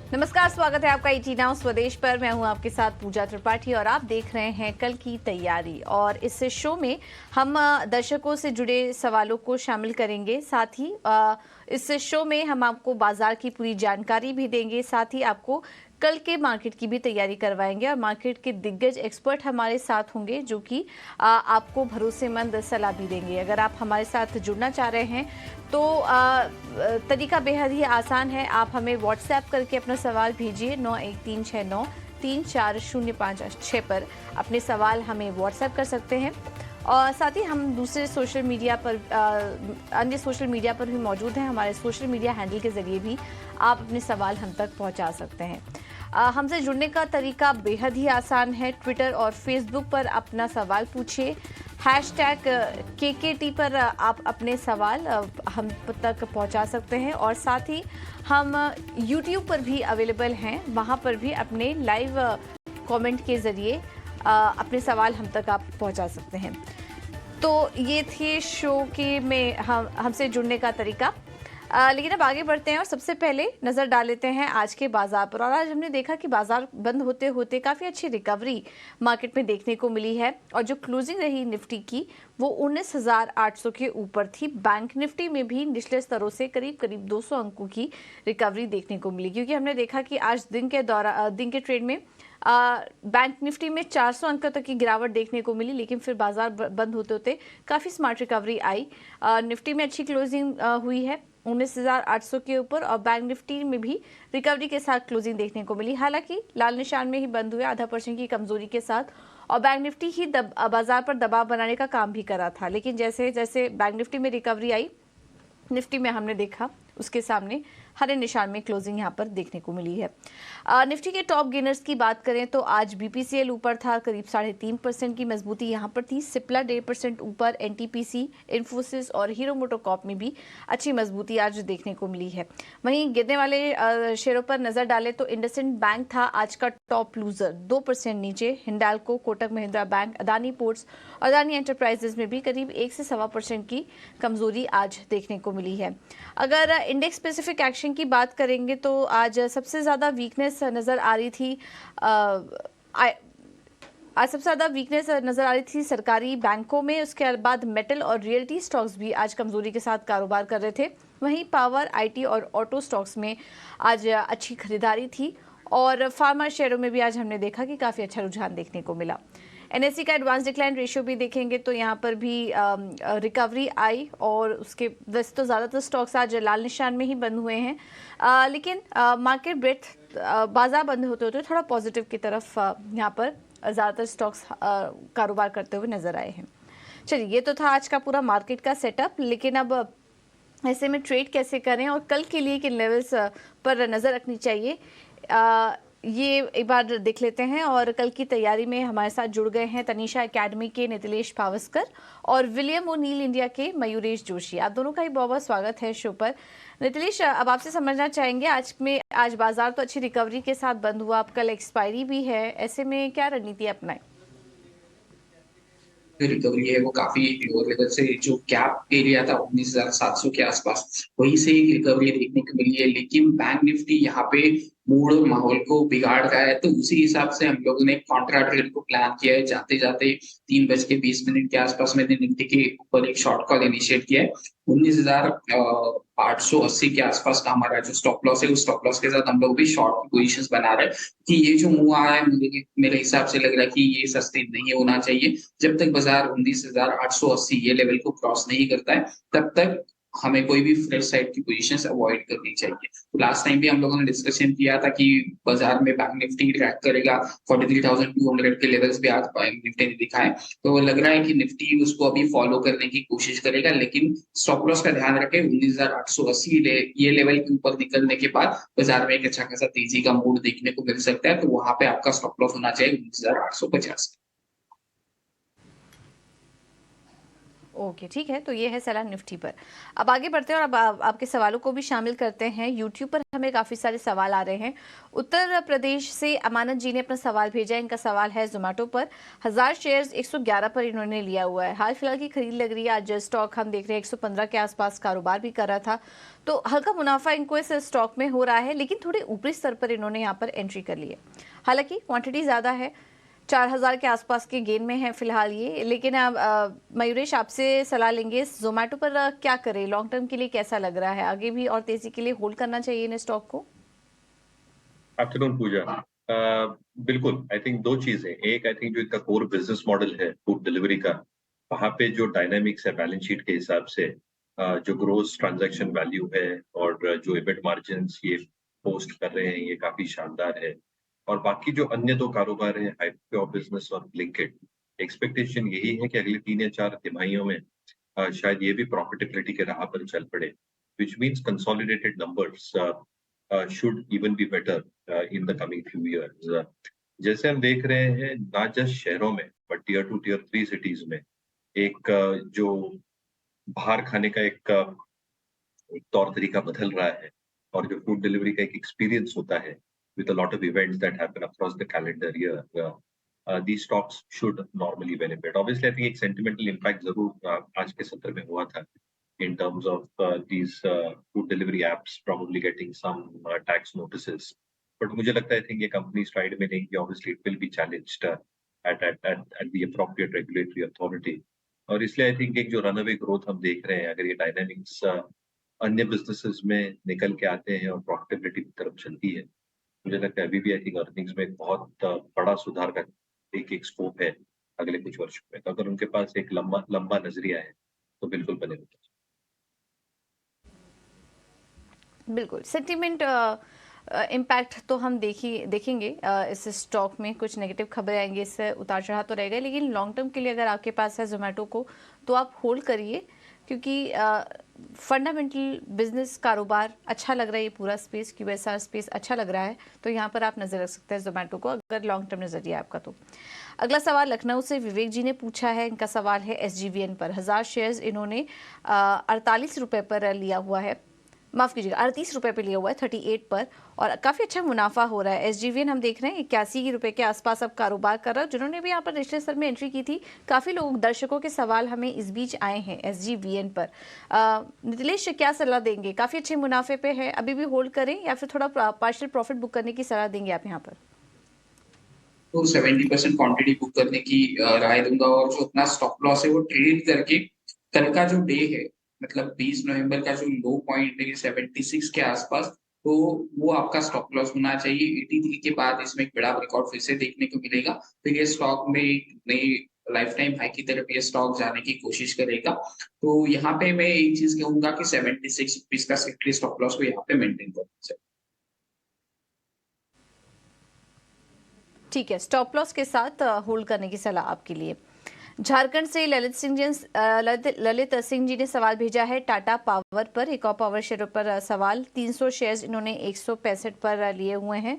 नमस्कार, स्वागत है आपका ईटी नाउ स्वदेश पर। मैं हूं आपके साथ पूजा त्रिपाठी और आप देख रहे हैं कल की तैयारी। और इस शो में हम दर्शकों से जुड़े सवालों को शामिल करेंगे। साथ ही इस शो में हम आपको बाजार की पूरी जानकारी भी देंगे, साथ ही आपको कल के मार्केट की भी तैयारी करवाएंगे और मार्केट के दिग्गज एक्सपर्ट हमारे साथ होंगे जो कि आपको भरोसेमंद सलाह भी देंगे। अगर आप हमारे साथ जुड़ना चाह रहे हैं तो तरीका बेहद ही आसान है। आप हमें व्हाट्सएप करके अपना सवाल भेजिए 9136934056 पर अपने सवाल हमें व्हाट्सएप कर सकते हैं। और साथ ही हम दूसरे सोशल मीडिया पर अन्य सोशल मीडिया पर भी मौजूद हैं। हमारे सोशल मीडिया हैंडल के जरिए भी आप अपने सवाल हम तक पहुंचा सकते हैं। हमसे जुड़ने का तरीका बेहद ही आसान है। ट्विटर और फेसबुक पर अपना सवाल पूछिए, #KKT पर आप अपने सवाल हम तक पहुंचा सकते हैं। और साथ ही हम यूट्यूब पर भी अवेलेबल हैं, वहां पर भी अपने लाइव कमेंट के जरिए अपने सवाल हम तक आप पहुंचा सकते हैं। तो ये थे शो के में हमसे जुड़ने का तरीका। लेकिन अब आगे बढ़ते हैं और सबसे पहले नज़र डाल लेते हैं आज के बाजार पर। और आज हमने देखा कि बाजार बंद होते होते काफ़ी अच्छी रिकवरी मार्केट में देखने को मिली है। और जो क्लोजिंग रही निफ्टी की वो 19,800 के ऊपर थी। बैंक निफ्टी में भी निचले स्तरों से करीब करीब 200 अंकों की रिकवरी देखने को मिली, क्योंकि हमने देखा कि आज दिन के ट्रेड में बैंक निफ्टी में 400 अंकों तक की गिरावट देखने को मिली, लेकिन फिर बाजार बंद होते होते काफ़ी स्मार्ट रिकवरी आई। निफ्टी में अच्छी क्लोजिंग हुई है 19,800 के ऊपर और बैंक निफ्टी में भी रिकवरी के साथ क्लोजिंग देखने को मिली। हालांकि लाल निशान में ही बंद हुए ½ % की कमजोरी के साथ। और बैंक निफ्टी ही बाजार पर दबाव बनाने का काम भी करा था, लेकिन जैसे जैसे बैंक निफ्टी में रिकवरी आई, निफ्टी में हमने देखा उसके सामने हरे निशान में क्लोजिंग यहां पर देखने को मिली है। निफ्टी के टॉप गेनर्स की बात करें तो आज बीपीसीएल ऊपर था, करीब 3.5% की मजबूती यहां पर थी। सिप्ला 1.5% ऊपर, एनटीपीसी, इन्फोसिस और हीरो मोटोकॉर्प में भी अच्छी मजबूती आज देखने को मिली है। वहीं गिरने वाले शेयरों पर नजर डालें तो इंडसइंड बैंक था आज का टॉप लूजर, 2% नीचे। हिंडाल्को, कोटक महिंद्रा बैंक, अदानी पोर्ट्स और अदानी एंटरप्राइजेज में भी करीब 1 से 1.25% की कमजोरी आज देखने को मिली है। अगर इंडेक्स स्पेसिफिक एक्शन की बात करेंगे तो आज सबसे ज्यादा वीकनेस नजर आ रही थी सरकारी बैंकों में। उसके बाद मेटल और रियल्टी स्टॉक्स भी आज कमजोरी के साथ कारोबार कर रहे थे। वहीं पावर, आईटी और ऑटो स्टॉक्स में आज अच्छी खरीदारी थी। और फार्मा शेयरों में भी आज हमने देखा कि काफी अच्छा रुझान देखने को मिला। एनएससी का एडवांस डिक्लाइन रेशियो भी देखेंगे तो यहाँ पर भी रिकवरी आई। और उसके वैसे तो ज़्यादातर स्टॉक्स आज लाल निशान में ही बंद हुए हैं, लेकिन मार्केट ब्रेथ बाजार बंद होते होते थोड़ा पॉजिटिव की तरफ यहाँ पर ज़्यादातर स्टॉक्स कारोबार करते हुए नजर आए हैं। चलिए, ये तो था आज का पूरा मार्केट का सेटअप। लेकिन अब ऐसे में ट्रेड कैसे करें और कल के लिए किन लेवल्स पर नज़र रखनी चाहिए, ये एक बार देख लेते हैं। और कल की तैयारी में हमारे साथ जुड़ गए हैं तनीषा एकेडमी के नितिलेश पावस्कर और विलियम ओनील इंडिया के मयूरेश जोशी। आप दोनों का ही बहुत बहुत स्वागत है शो पर। नितिलेश, अब आपसे समझना चाहेंगे, आज बाजार तो अच्छी रिकवरी के साथ बंद हुआ, अब कल एक्सपायरी भी है, ऐसे में क्या रणनीति अपनाएं? रिकवरी है वो काफी लोअर लेवल से जो गैप एरिया था 19,700 के आसपास, वहीं से एक रिकवरी देखने को मिली है। लेकिन बैंक निफ्टी यहाँ पे मूड और माहौल को बिगाड़ रहा है, तो उसी हिसाब से हम लोगों ने कॉन्ट्रा ट्रेड को प्लान किया है। जाते जाते 3:20 के आसपास मैंने निफ्टी के ऊपर एक शॉर्ट कॉल इनिशिएट किया है। 19,880 के आसपास का हमारा जो स्टॉप लॉस है, उस स्टॉप लॉस के साथ हम लोग भी शॉर्ट पोजिशंस बना रहे हैं कि ये जो मूव आ रहा है मेरे हिसाब से लग रहा है कि ये सस्टेन नहीं होना चाहिए। जब तक बाजार 19,880 ये लेवल को क्रॉस नहीं करता है, तब तक हमें कोई भी फ्रेश साइड की पोजीशंस अवॉइड करनी चाहिए। तो लास्ट टाइम भी हम लोगों ने डिस्कशन किया था कि बाजार में बैंक निफ्टी ट्रैक करेगा, 43,200 के लेवल्स भी आज निफ्टी ने दिखाए। तो वो लग रहा है कि निफ्टी उसको अभी फॉलो करने की कोशिश करेगा, लेकिन स्टॉप लॉस का ध्यान रखें। 19,880 ये लेवल के ऊपर निकलने के बाद बाजार में एक अच्छा खासा तेजी का मूड देखने को मिल सकता है, तो वहां पे आपका स्टॉप लॉस होना चाहिए 19,850। ओके, ठीक है। तो ये है सलाह निफ्टी पर। अब आगे बढ़ते हैं और अब आपके सवालों को भी शामिल करते हैं। यूट्यूब पर हमें काफ़ी सारे सवाल आ रहे हैं। उत्तर प्रदेश से अमानत जी ने अपना सवाल भेजा है। इनका सवाल है जोमेटो पर 1000 शेयर्स 111 पर इन्होंने लिया हुआ है। हाल फिलहाल की खरीद लग रही है। आज स्टॉक हम देख रहे हैं 115 के आसपास कारोबार भी कर रहा था, तो हल्का मुनाफा इनको इस स्टॉक में हो रहा है, लेकिन थोड़े ऊपरी स्तर पर इन्होंने यहाँ पर एंट्री कर ली है। हालांकि क्वांटिटी ज़्यादा है, 4000 के आसपास के गेन में है फिलहाल ये। लेकिन अब मयूरेश आपसे सलाह लेंगे, जोमेटो पर क्या करें, लॉन्ग टर्म के लिए कैसा लग रहा है, आगे भी और तेजी के लिए होल्ड करना चाहिए इन स्टॉक को? आफ्टरनून पूजा। बिल्कुल, आई थिंक 2 चीज़ें। एक, आई थिंक जो इनका कोर बिज़नेस मॉडल है फूड डिलीवरी का, वहाँ पे जो डायनामिक्स है बैलेंस शीट के हिसाब से, जो ग्रॉस ट्रांज़ैक्शन वैल्यू है और जो एबिट मार्जिन्स ये पोस्ट कर रहे हैं, ये काफ़ी शानदार है। और बाकी जो अन्य 2 कारोबार हैं, हाइपरप्योर बिज़नेस और ब्लिंकिट, एक्सपेक्टेशन यही है कि अगले 3 या 4 तिमाहियों में शायद ये भी प्रॉफिटेबिलिटी के राह पर चल पड़े, which means consolidated numbers should even be better in the coming few years. जैसे हम देख रहे हैं, ना जस्ट शहरों में बट टियर 2 टियर 3 सिटीज में एक जो बाहर खाने का एक तौर तरीका बदल रहा है, और जो फूड डिलीवरी का एक एक्सपीरियंस होता है with a lot of events that happen across the calendar year, these stocks should normally benefit. Obviously, I think एक sentimental impact जरूर आज के सत्र में हुआ था in terms of these food delivery apps probably getting some tax notices. But मुझे लगता है I think ये company stride में नहीं, obviously it will be challenged at the appropriate regulatory authority. और इसलिए I think एक जो runaway growth हम देख रहे हैं, अगर ये dynamics अन्य businesses में निकल के आते हैं और profitability की तरफ चलती है, मुझे लगता है अभी भी I think earnings में एक बहुत बड़ा सुधार का एक स्कोप है अगले कुछ वर्षों में। तो अगर उनके पास एक लंबा नजरिया है तो बिल्कुल बने होते। बिल्कुल, सेंटिमेंट इम्पैक्ट तो हम देखेंगे। इस स्टॉक में कुछ नेगेटिव खबरें आएंगी, इससे उतार चढ़ाव तो रहेगा, लेकिन लॉन्ग टर्म के लिए अगर आपके पास है जोमेटो को, तो आप होल्ड करिए, क्योंकि फंडामेंटल बिजनेस कारोबार अच्छा लग रहा है। ये पूरा स्पेस, क्यूएसआर स्पेस अच्छा लग रहा है, तो यहाँ पर आप नजर रख सकते हैं जोमेटो को, अगर लॉन्ग टर्म नजरिया है आपका तो। अगला सवाल लखनऊ से विवेक जी ने पूछा है। इनका सवाल है एसजीवीएन पर 1000 शेयर्स इन्होंने 48 रुपए पर लिया हुआ है, माफ कीजिएगा 38 रुपए पे लिया हुआ है 38 पर, और काफी अच्छा मुनाफा हो रहा है। एसजीवीएन हम देख रहे हैं 81 रुपए के आसपास अब कारोबार कर रहा है। जिन्होंने भी यहाँ पर निचले स्तर में एंट्री की थी, काफी लोग दर्शकों के सवाल हमें इस बीच आए हैं एसजीवीएन पर। नीतिलेश क्या सलाह देंगे? काफी अच्छे मुनाफे पे है, अभी भी होल्ड करें या फिर थोड़ा पार्शियल प्रॉफिट बुक करने की सलाह देंगे आप यहाँ पर? तो 70% क्वांटिटी बुक करने की राय दूंगा, और जो अपना स्टॉप लॉस है वो ट्रेड करके कल का जो डे है, मतलब 20 नवंबर का जो लो पॉइंट है 76 के आसपास, तो वो आपका स्टॉप लॉस होना चाहिए। 83 के बाद इसमें एक बड़ा रिकॉर्ड फिर से देखने को मिलेगा, तो ये स्टॉक में एक नई लाइफ टाइम हाई की तरफ ये स्टॉक जाने की कोशिश करेगा। तो यहाँ पे मैं एक चीज कहूंगा कि 76 रुपीज का सेक्टरी स्टॉप लॉस को यहाँ पे मेंटेन करना चाहिए। ठीक है, स्टॉप लॉस के साथ होल्ड करने की सलाह आपके लिए। झारखंड से ललित सिंह जी ने सवाल भेजा है टाटा पावर पर, एक और पावर शेयर पर सवाल। 300 शेयर्स इन्होंने 165 पर लिए हुए हैं,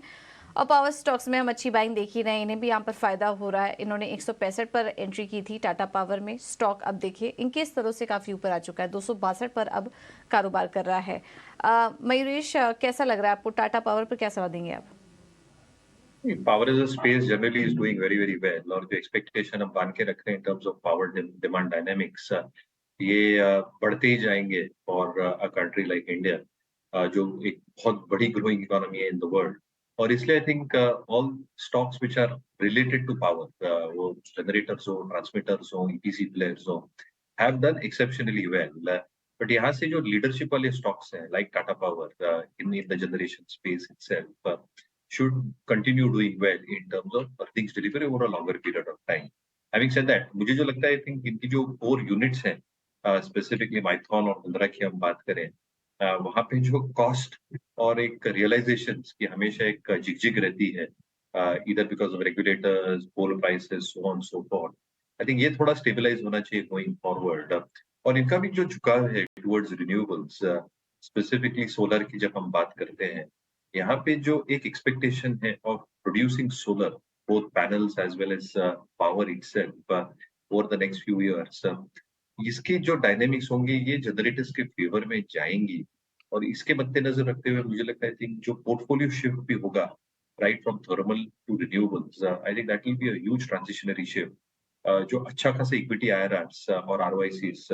और पावर स्टॉक्स में हम अच्छी बाइंग देख ही रहे हैं, इन्हें भी यहाँ पर फायदा हो रहा है। इन्होंने 165 पर एंट्री की थी टाटा पावर में। स्टॉक अब देखिए इनके स्तरों से काफी ऊपर आ चुका है, 262 पर अब कारोबार कर रहा है। मयूरेश, कैसा लग रहा है आपको टाटा पावर पर, क्या सलाह देंगे आप? Power as a space generally is doing very very well, और जो expectation हम बांध के रख रहे हैं in terms of power demand dynamics, ये बढ़ते ही जाएंगे for a country like India, जो एक बहुत बड़ी growing economy है in the world। और इसलिए I think all stocks which are related to power, वो generators हो, transmitters हो, EPC players हो, have done exceptionally well। but यहाँ से जो leadership वाले stocks हैं like Tata Power in the generation space itself, should continue doing well in terms of earnings delivery over a longer period of time. Having said that, मुझे जो लगता है I think इनकी जो core units हैं, specifically Maithon और मुंद्रा की हम बात करें, वहाँ पे जो cost और एक realizations की हमेशा एक झिकझिक रहती है, either because of regulators, coal prices, so on so forth। I think ये थोड़ा stabilize होना चाहिए going forward। और इनका भी जो झुकाव है towards renewables, specifically solar की जब हम बात करते हैं, यहाँ पे जो एक expectation है of producing solar, both panels as well as power itself, over the next few years, इसके जो डायनेमिक्स होंगे ये जनरेटर्स के फेवर में जाएंगी और इसके मद्देनजर रखते हुए मुझे लगता है थिंक जो पोर्टफोलियो शिफ्ट भी होगा right from thermal to renewables I think that will be a huge transitionary shift जो अच्छा खासा इक्विटी आईआरआर्स और आरओआईसीस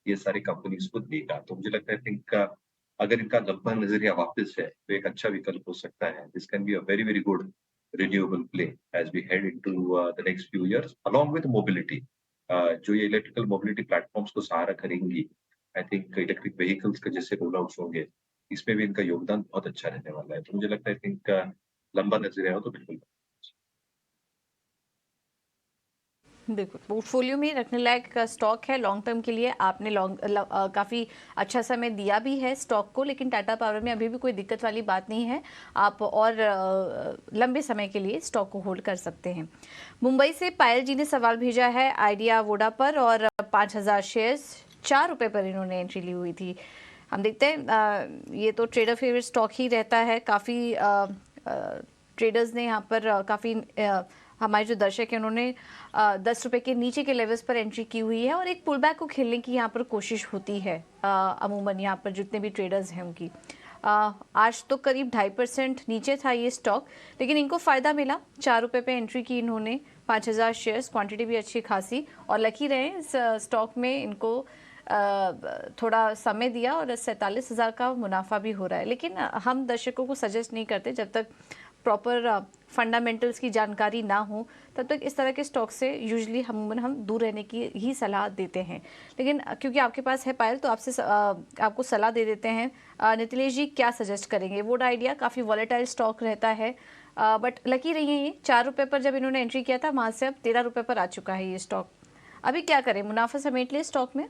ये सारी कंपनीज को देगा। तो मुझे लगता है थिंक अगर इनका लंबा नजरिया वापस है तो एक अच्छा विकल्प हो सकता है। This can be a very very good renewable play as we head into the next few years along with mobility जो ये इलेक्ट्रिकल मोबिलिटी प्लेटफॉर्म्स को सहारा करेंगी। आई थिंक इलेक्ट्रिक व्हीकल्स के जैसे रोल आउट्स होंगे इसमें भी इनका योगदान बहुत अच्छा रहने वाला है। तो मुझे लगता है थिंक लंबा नजरिया हो तो बिल्कुल। बिल्कुल, पोर्टफोलियो में रखने लायक का स्टॉक है लॉन्ग टर्म के लिए। आपने काफ़ी अच्छा समय दिया भी है स्टॉक को, लेकिन टाटा पावर में अभी भी कोई दिक्कत वाली बात नहीं है। आप और लंबे समय के लिए स्टॉक को होल्ड कर सकते हैं। मुंबई से पायल जी ने सवाल भेजा है आइडिया वोडा पर, और 5,000 शेयर्स 4 रुपये पर इन्होंने एंट्री ली हुई थी। हम देखते हैं, ये तो ट्रेडर फेवरेट स्टॉक ही रहता है। काफ़ी ट्रेडर्स ने यहाँ पर काफ़ी हमारे जो दर्शक हैं उन्होंने 10 रुपए के नीचे के लेवल्स पर एंट्री की हुई है और एक पुल बैक को खेलने की यहाँ पर कोशिश होती है अमूमन यहाँ पर जितने भी ट्रेडर्स हैं उनकी। आज तो करीब 2.5% नीचे था ये स्टॉक, लेकिन इनको फ़ायदा मिला। 4 रुपये पे एंट्री की इन्होंने, 5,000 शेयर्स, क्वांटिटी भी अच्छी खासी, और लकी रहे इस स्टॉक में। इनको थोड़ा समय दिया और 47,000 का मुनाफा भी हो रहा है। लेकिन हम दर्शकों को सजेस्ट नहीं करते, जब तक प्रॉपर फंडामेंटल्स की जानकारी ना हो तब तक इस तरह के स्टॉक से यूजुअली हम दूर रहने की ही सलाह देते हैं। लेकिन क्योंकि आपके पास है पायल, तो आपसे आपको सलाह दे देते हैं। नितिलेश जी क्या सजेस्ट करेंगे? वोडा आइडिया काफ़ी वॉलेटाइल स्टॉक रहता है, बट लकी रही है ये। 4 रुपये पर जब इन्होंने एंट्री किया था, वहाँ से अब 13 रुपये पर आ चुका है ये स्टॉक। अभी क्या करें, मुनाफा समेट ले स्टॉक में?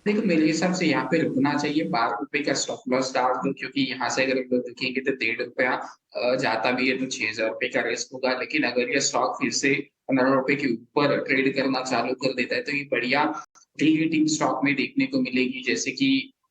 देखो, मेरे हिसाब से यहाँ पे रुकना चाहिए। 12 रुपए का स्टॉप लॉस डाल दो, क्योंकि यहाँ से अगर हम लोग देखेंगे तो 1.5 रुपया जाता भी है तो 6,000 रुपए का रिस्क होगा। लेकिन अगर ये स्टॉक फिर से 15 रुपए के ऊपर ट्रेड करना चालू कर देता है तो ये बढ़िया रीहिटिंग स्टॉक में देखने को मिलेगी। जैसे कि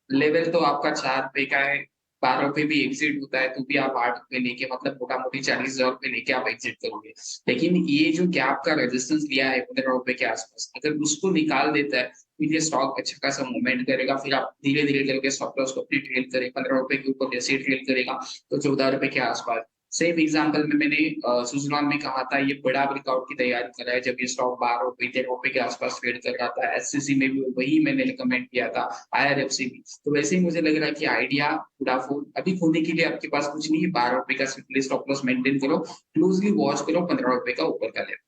लेवल तो आपका 4 रुपए का है, 12 रुपए भी एग्जिट होता है तो भी आप 8 रुपए लेके, मतलब मोटा मोटी 40,000 रुपए लेके आप एग्जिट करोगे। लेकिन ये जो गैप का रेजिस्टेंस लिया है 15 रुपए के आसपास, अगर उसको निकाल देता है फिर ये स्टॉक अच्छा खासा मूवमेंट करेगा। फिर आप धीरे-धीरे करके स्टॉप लॉस को अपनी ट्रेल करें। 15 रुपए के ऊपर जैसे ही ट्रेल करेगा तो 14 रुपए के आसपास। सेम एग्जांपल में मैंने सुज़लॉन में कहा था, ये बड़ा ब्रेकआउट की तैयारी कर रहा है जब ये स्टॉक 12 रुपए 13 रुपए के आसपास ट्रेड कर रहा था। एससीसी में भी वही मैंने रिकमेंड किया था, आईआरएफसी भी। तो वैसे ही मुझे लग रहा है कि आइडिया, वोडाफोन अभी खोने के लिए आपके पास कुछ नहीं है। 12 रुपए का सिंपली स्टॉप लॉस मेंटेन करो, क्लोजली वॉच करो 15 रुपए का ऊपर का लेवल।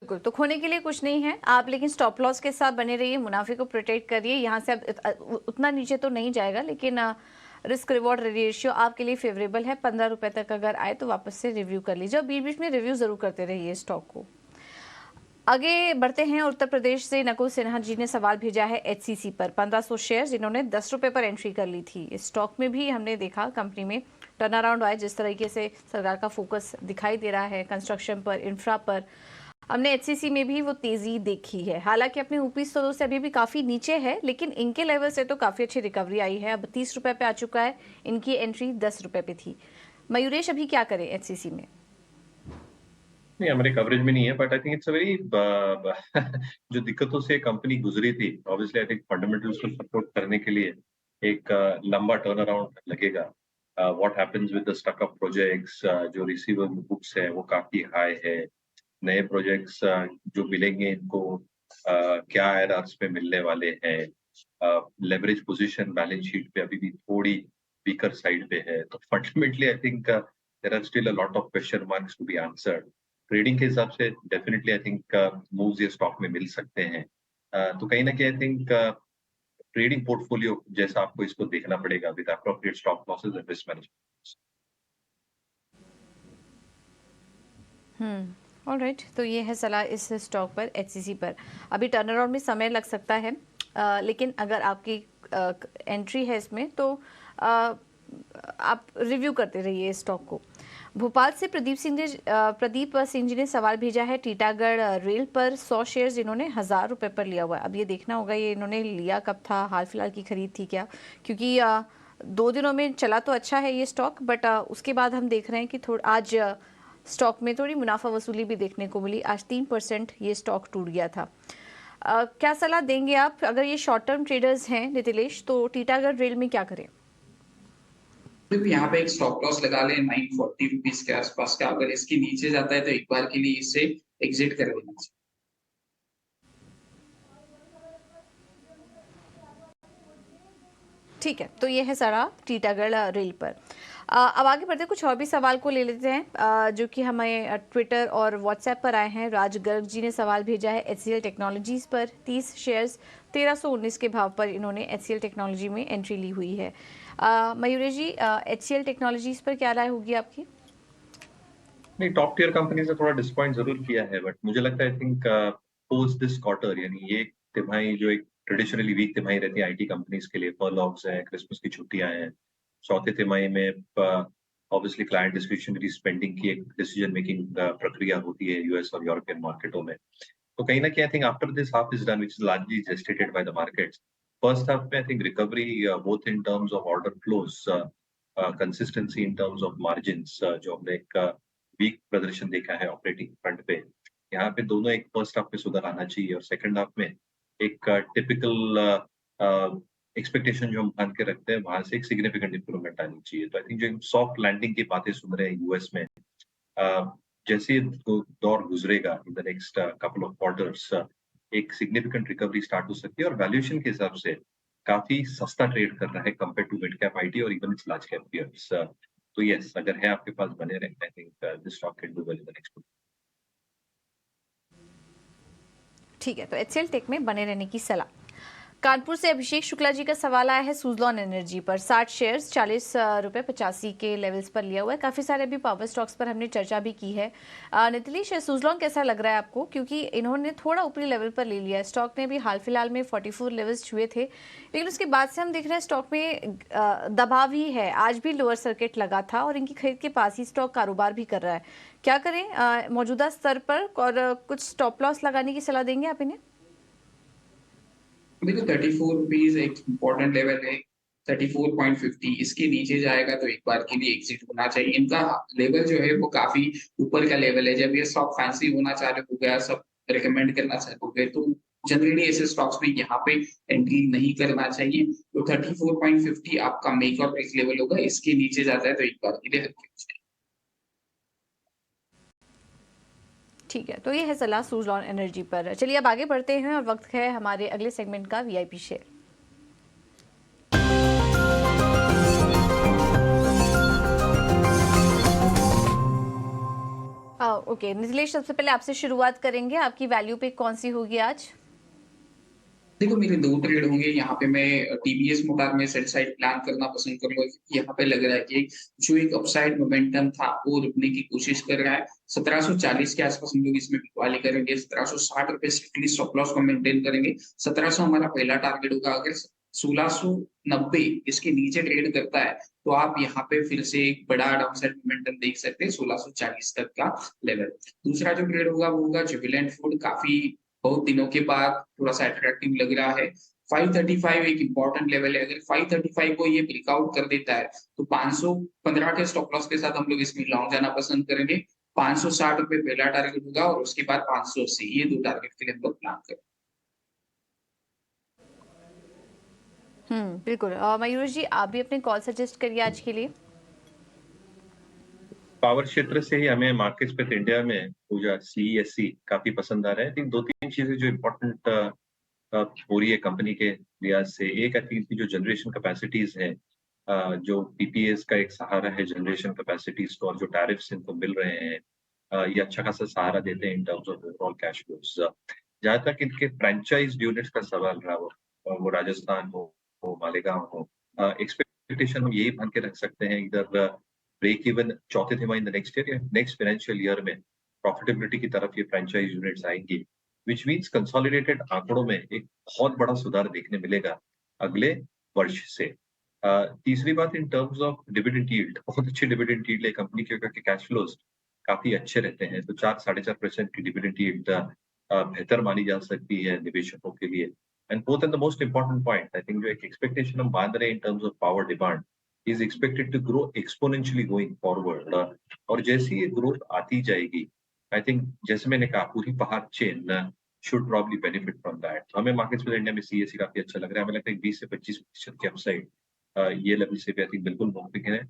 बिल्कुल, तो खोने के लिए कुछ नहीं है आप, लेकिन स्टॉप लॉस के साथ बने रहिए, मुनाफे को प्रोटेक्ट करिए। यहाँ से अब उतना नीचे तो नहीं जाएगा, लेकिन रिस्क रिवॉर्ड रेशियो आपके लिए फेवरेबल है। 15 रुपए तक अगर आए तो वापस से रिव्यू कर लीजिए, और बीच बीच में रिव्यू जरूर करते रहिए स्टॉक को। आगे बढ़ते हैं। उत्तर प्रदेश से नकुल सिन्हा जी ने सवाल भेजा है एचसीसी पर। 1500 शेयर्स इन्होंने 10 रुपए पर एंट्री कर ली थी। इस स्टॉक में भी हमने देखा कंपनी में टर्न अराउंड आए, जिस तरीके से सरकार का फोकस दिखाई दे रहा है कंस्ट्रक्शन पर, इंफ्रा पर। हमने एचसीसी में भी वो तेजी देखी है। हालांकि अपने ऊपरी स्तरों से अभी भी काफी नीचे है, लेकिन इनके लेवल से तो काफी अच्छी रिकवरी आई है। अब 30 रुपए पे आ चुका है। इनकी एंट्री 10 रुपए पे थी। मयूरेश अभी क्या करें एचसीसी में? नहीं, हमारे कवरेज में नहीं है, but I think it's a very जो दिक्कतों से कंपनी गुजरी थी, ऑब्वियसली आई थिंक फंडामेंटल्स को सपोर्ट करने के लिए एक लंबा टर्न अराउंड लगेगा। What happens with the stock up projects, जो रिसीवेबल बुक्स है वो काफी हाई है। नए प्रोजेक्ट्स जो मिलेंगे इनको क्या आईआरआर्स पे मिलने वाले हैं। लेवरेज पोजीशन बैलेंस शीट पे अभी भी थोड़ी वीकर साइड पे है। तो fundamentally I think there are still a lot of question marks to be answered. Trading के हिसाब से डेफिनेटली आई थिंक मूव्स ये स्टॉक में मिल सकते हैं। तो कहीं ना कहीं आई थिंक ट्रेडिंग पोर्टफोलियो जैसा आपको इसको देखना पड़ेगा with appropriate stop losses and risk management. Alright, तो ये है सलाह इस स्टॉक पर, एचसीसी पर। अभी टर्न अराउंड में समय लग सकता है, लेकिन अगर आपकी एंट्री है इसमें तो आप रिव्यू करते रहिए इस स्टॉक को। भोपाल से प्रदीप सिंह जी ने सवाल भेजा है टीटागढ़ रेल पर। 100 शेयर्स इन्होंने 1,000 रुपये पर लिया हुआ है। अब ये देखना होगा ये इन्होंने लिया कब था, हाल फिलहाल की खरीद थी क्या, क्योंकि 2 दिनों में चला तो अच्छा है ये स्टॉक, बट उसके बाद हम देख रहे हैं कि आज स्टॉक में थोड़ी मुनाफा वसूली भी देखने को मिली, आज 3% ये स्टॉक टूट गया था। क्या सलाह देंगे आप, अगर ये शॉर्ट टर्म ट्रेडर्स हैं नितिलेश, तो टीटागढ़ रेल में क्या करें? तो यहाँ पे एक स्टॉप लॉस लगा लें 940 रुपीज के आसपास का। अगर इसके नीचे जाता है तो एक बार के लिए इसे एग्जिट कर देना चाहिए। ठीक है, तो ये है सारा टीटागढ़ रेल पर। अब आगे बढ़ते कुछ और भी सवाल को ले लेते हैं, जो कि हमें ट्विटर और व्हाट्सएप पर आए हैं। राज गर्ग जी ने सवाल भेजा है HCL टेक्नोलॉजीज पर। 30 शेयर्स 1319 के भाव पर इन्होंने HCL टेक्नोलॉजी में एंट्री ली हुई है। मयूरेश जी, HCL टेक्नोलॉजीज पर क्या राय होगी आपकी? नहीं, टॉप टियर कंपनी से थोड़ा डिसपॉइंट जरूर किया है, बट मुझे लगता है I think post this quarter, यानी ये तिमाही जो एक ट्रेडिशनली वीक तिमाही रहती है आईटी कंपनीज के लिए, फर्लॉग्स है, क्रिसमस की छुट्टियां हैं, चौथे तिमाही में ऑब्वियसली क्लाइंट डिस्क्रिशनरी स्पेंडिंग की एक डिसीजन मेकिंग प्रक्रिया होती है यूएस और यूरोपियन मार्केटों में। तो कहीं ना कहीं I think after this half is done, which is largely digested by the markets, first half में I think recovery both in terms of order flows, consistency in terms of margins, जो हमने एक week प्रदर्शन देखा है operating front पे, यहाँ पे दोनों एक फर्स्ट हाफ में सुधार आना चाहिए और सेकंड हाफ में एक टिपिकल एक्सपेक्टेशन जो हम मान के रखते हैं वहां से एक सिग्निफिकेंट इंप्रूवमेंट आनी चाहिए। तो आई थिंक जो सॉफ्ट लैंडिंग की बातें सुन रहे हैं यूएस में, जैसे दौर गुजरेगा इन the next couple of quarters, एक सिग्निफिकेंट रिकवरी स्टार्ट हो सकती है और वैल्यूएशन के हिसाब से काफी सस्ता ट्रेड कर रहा है compare to mid cap IT और even its large cap peers. तो यस, अगर है आपके पास बने रहे, I think this stock can do well in the next. ठीक है, तो HCL टेक में बने रहने की सलाह। कानपुर से अभिषेक शुक्ला जी का सवाल आया है सुजलॉन एनर्जी पर। 60 शेयर्स 40 रुपए 85 के लेवल्स पर लिया हुआ है। काफ़ी सारे अभी पावर स्टॉक्स पर हमने चर्चा भी की है। नितिलेश, सुजलॉन कैसा लग रहा है आपको, क्योंकि इन्होंने थोड़ा ऊपरी लेवल पर ले लिया है। स्टॉक ने भी हाल फिलहाल में 44 लेवल्स छुए थे, लेकिन उसके बाद से हम देख रहे हैं स्टॉक में दबाव ही है। आज भी लोअर सर्किट लगा था और इनकी खरीद के पास ही स्टॉक कारोबार भी कर रहा है। क्या करें मौजूदा स्तर पर, और कुछ स्टॉप लॉस लगाने की सलाह देंगे आप इन्हें? देखो 34 रुपीज एक इम्पोर्टेंट लेवल है। 34.50 इसके नीचे जाएगा तो एक बार के लिए एग्जिट होना चाहिए। इनका लेवल जो है वो काफी ऊपर का लेवल है। जब ये स्टॉक फैंसी होना चालू हो गया, सब रिकमेंड करना चालू हो गए, तो जनरली ऐसे स्टॉक्स में यहाँ पे एंट्री नहीं करना चाहिए। तो 34.50 आपका मेक और ब्रेक लेवल होगा। इसके नीचे जाता है तो एक बार के लिए हल्के हो जाए। ठीक है, तो ये है सलाह सुजलॉन एनर्जी पर। चलिए अब आगे बढ़ते हैं और वक्त है हमारे अगले सेगमेंट का, VIP शेयर। ओके नितिलेश, सबसे पहले आपसे शुरुआत करेंगे। आपकी वैल्यू पिक कौन सी होगी आज? देखो मेरे 2 ट्रेड होंगे। यहाँ पे मैं टीवीएस मोटर में सेल साइड प्लान करना पसंद करूंगा। यहाँ पे लग रहा है कि जो एक अपसाइड मोमेंटम था वो रुकने की कोशिश कर रहा है। 1740 के आसपास हम लोग इसमें बिकवाली करेंगे। 1760 रुपए स्ट्रिक्टली स्टॉप लॉस को मेंटेन करेंगे। 1700 हमारा पहला टारगेट होगा। अगर 1690 इसके नीचे ट्रेड करता है तो आप यहाँ पे फिर से एक बड़ा डाउनसाइड मोमेंटम देख सकते हैं 1640 तक का लेवल। दूसरा जो ट्रेड होगा वो होगा जुबिलेंट फूड। काफी बहुत दिनों के बाद थोड़ा सा अट्रैक्टिव लग रहा है। 535 एक इंपॉर्टेंट लेवल है। अगर 535 को ये ब्रेकआउट कर देता है तो 515 के स्टॉप लॉस के साथ हम लोग इसमें लॉन्ग जाना पसंद करेंगे। 560 रुपए पहला टारगेट होगा और उसके बाद 580, ये 2 टारगेट के लिए हम लोग प्लान करें। बिल्कुल। मयूर जी, आप भी अपने कॉल सजेस्ट करिए आज के लिए। पावर क्षेत्र से ही हमें मार्केट स्पेस इंडिया में पूजा CESC काफी पसंद आ रहा है। आई थिंक 2-3 चीजें जो इम्पोर्टेंट हो रही है कंपनी के लिहाज से। एक, आई थिंक जो जनरेशन कैपेसिटीज है, जो PPAs का एक सहारा है जनरेशन कैपेसिटीज को, और जो टैरिफ्स इनको मिल रहे हैं, ये अच्छा खासा सहारा देते हैं in terms of overall cash flows. जहां तक इनके फ्रेंचाइज यूनिट्स का सवाल रहा, वो राजस्थान हो मालेगांव हो, एक्सपेक्टेशन हम यही मान के रख सकते हैं, इधर ब्रेक इवन चौथे तिमाही इन द नेक्स्ट ईयर या नेक्स्ट फाइनेंशियल ईयर में प्रॉफिटेबिलिटी की तरफ ये फ्रेंचाइज यूनिट्स आएंगी, विच मीन्स कंसोलिडेटेड आंकड़ों में एक बहुत बड़ा सुधार देखने मिलेगा अगले वर्ष से। तीसरी बात, इन टर्म्स ऑफ डिविडेंड यील्ड, बहुत अच्छी डिविडेंड यील्ड है कंपनी के, क्योंकि कैश फ्लोज काफी अच्छे रहते हैं। तो 4-4.5% की डिविडेंड यील्ड बेहतर मानी जा सकती है निवेशकों के लिए। And both and the most important point, I think जो एक एक्सपेक्टेशन हम बांध रहे हैं in terms of power demand, is expected to grow exponentially going forward. और जैसे ये ग्रोथ आती जाएगी, आई थिंक जैसे मैंने कहा पूरी पहाड़ chain should probably benefit from that. हमें मार्केट्स में इंडिया में सीएससी काफी अच्छा लग रहा है, हमें लगता है 20 से 25% की अपसाइड ये लेवल से भी आई थिंक बिल्कुल मुमकिन है।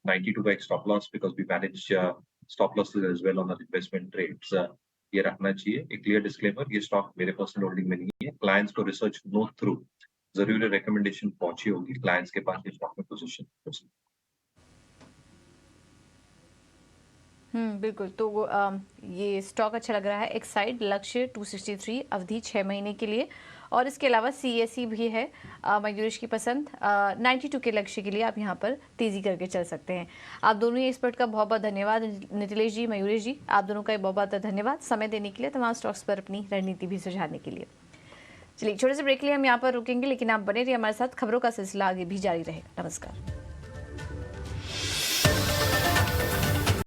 92 का एक stop loss because we manage stop losses as well on our investment trades, ये रखना चाहिए। एक क्लियर डिस्क्लेमर, ये स्टॉक मेरे पर्सनल होल्डिंग में नहीं है, क्लाइंट्स को रिसर्च नो थ्रू जरूर रिकमेंडेशन पहुंची होगी क्लाइंट्स के पास ये स्टॉक में पोजीशन। बिल्कुल। तो ये स्टॉक अच्छा लग रहा है। एक साइड लक्ष्य 263, अवधि 6 महीने के लिए, और इसके अलावा सीएससी भी है मयूरेश की पसंद। 92 के लक्ष्य के लिए आप यहाँ पर तेज़ी करके चल सकते हैं। आप दोनों ही एक्सपर्ट का बहुत बहुत धन्यवाद। नितिलेश जी, मयूरेश जी, आप दोनों का बहुत बहुत धन्यवाद समय देने के लिए, तमाम स्टॉक्स पर अपनी रणनीति भी सुझाने के लिए। चलिए छोटे से ब्रेक के लिए हम यहाँ पर रुकेंगे, लेकिन आप बने रहिए हमारे साथ। खबरों का सिलसिला आगे भी जारी रहेगा। नमस्कार।